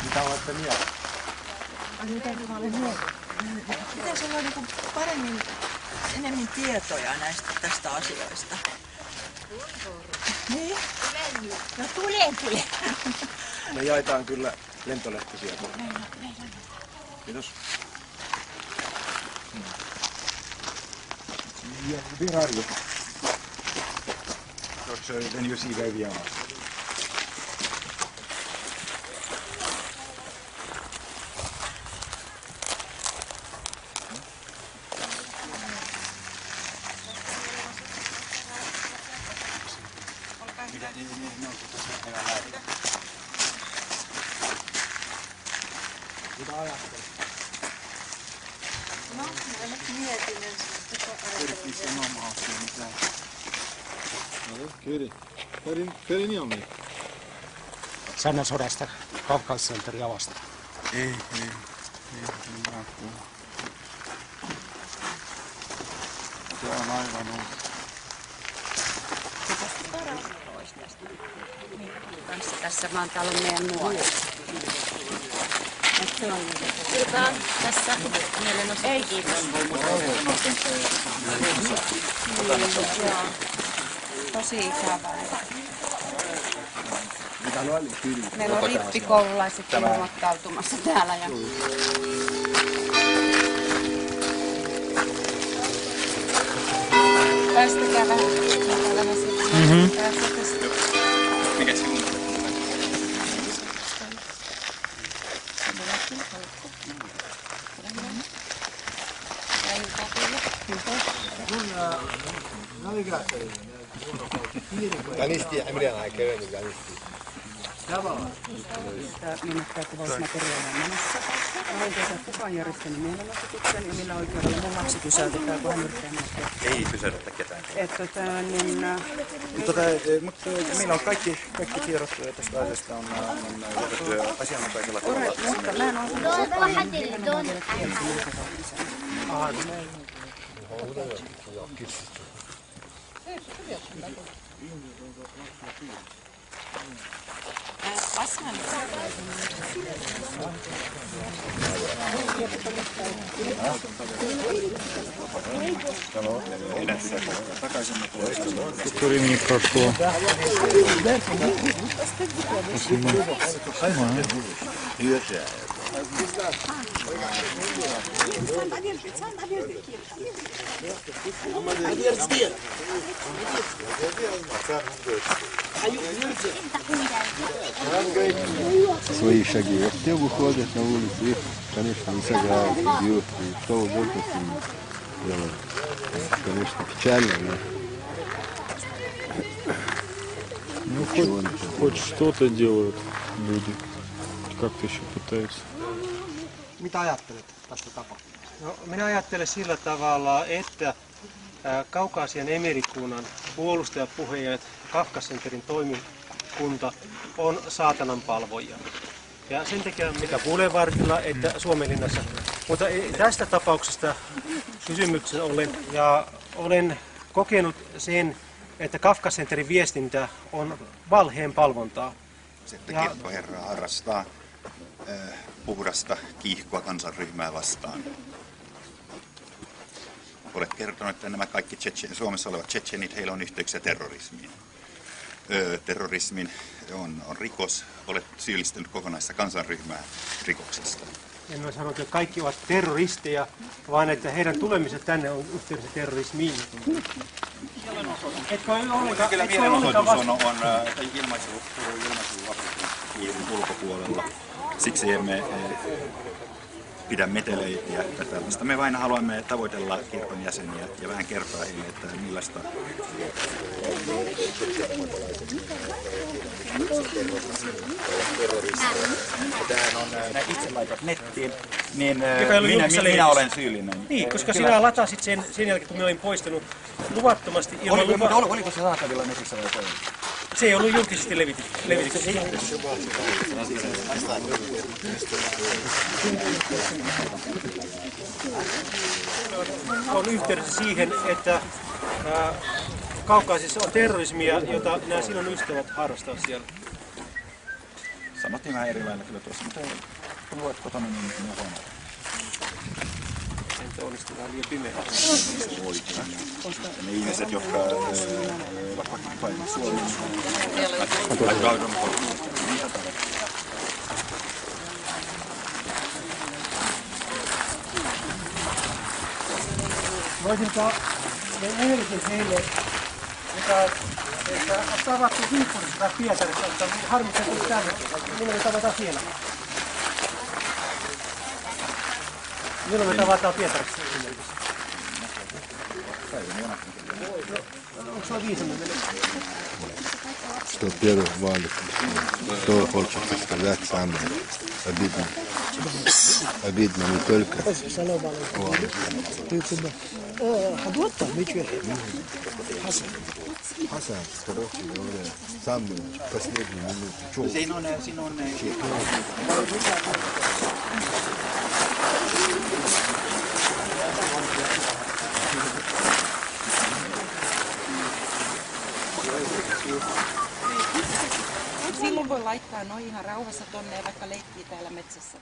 Mitä olette mieltä? Mitä sulla on niin paremmin, enemmän tietoja tästä asioista? Niin? No tulee. Me jaetaan kyllä lentolehtisiä. Kiitos. Yeah, where are you? So then you see where we are. Mitä ajattelet? No, mä mietin Sanna sodasta Kaukascenteria vastaan. Ei kuulu. Se on aivan uusi. Kanssa tässä vaan täällä on meidän nuoret. Se on tässä mielenosoitus. Ei kiitos. Tosi ikävää. Meillä on rippikoululaisetkin ilmoittautumassa täällä. Ja... Päästäkää vähän sitten. Mikä se on? Ganisti, Emiliana ei keveni ganisti. Minne tämä kuvausmateriaali on menossa. Oikeastaan kukaan järjestänyt mielenosoituksen ja millä oikeudella mun lapsi pysäytetään, kun hän yrittää mennä. Ei pysäytetä ketään. Mutta meillä on kaikki tiedot tästä asiasta on jätetty asianmukaisella tavalla. mutta mä en ole sanonut kukaan, niin millä mä vielä tiedän, mitä Сколько времени прошло? Свои шаги. Вот те выходят на улицу, их, конечно, не сажают, бьют, и что угодно с ними делают. Конечно, печально, но... Ну, хоть что-то делают люди. Как-то еще пытаются. Mitä ajattelet tästä tapahtumasta? No, minä ajattelen sillä tavalla, että Kaukaasian emirikunnan puolustajapuhujat Kaukascenterin toimikunta on saatanan palvoja. Ja sen takia mikä Boulevardilla että Suomenlinnassa. Mutta tästä tapauksesta kysymyksen olen kokenut sen, että Kaukascenterin viestintä on valheen palvontaa. Että kirkkoherra harrastaa puhdasta kiihkoa kansanryhmää vastaan. Olet kertonut, että nämä kaikki Suomessa olevat tsetšenit, heillä on yhteyksiä terrorismiin. Terrorismin on rikos. Olet syyllistynyt kokonaista kansanryhmää rikoksesta. En ole sanonut, että kaikki ovat terroristeja, vaan että heidän tulemiset tänne on yhteydessä terrorismiin. Etkö ollenkaan Kyllä mielenosoitus on ilmaisu ulkopuolella. Siksi emme pidä meteleitä ja tällaista. Me vain haluamme tavoitella kirkon jäseniä ja vähän kertoa heille, että millaista tämähän on itse laitat nettiin, niin minä olen syyllinen. Niin, koska sinä latasit sen jälkeen, kun minä olin poistanut luvattomasti ilman lupaa. Oliko se saatavilla netissä vai ei? Se ei ollut julkisesti levityksessä. On yhteydessä siihen, että Kaukaisissa on terrorismia, jota nämä sinun ystävät harrastaa siellä. Sanottiin vähän eri lailla kyllä tuossa, mutta kun luet kotona, niin on huono. Entä olisi vähän liian pimeä? Ne ihmiset, jotka ovat Suomessa, tai kaudun Voisinko me ehdotin heille, että on tavattu Viipurissa tai Pietarissa, että harmittaa tuli tänne. Milloin me tavataan siellä? Milloin me tavataan Pietarissa esimerkiksi? Onko sulla viisuminen? Что первых валит, кто хочет сказать самое обидное. Обидно не только валит. Хасан, короче говоря, самую последнюю минуту. Silloin voi laittaa noin ihan rauhassa tonne ja vaikka leikkii täällä metsässä.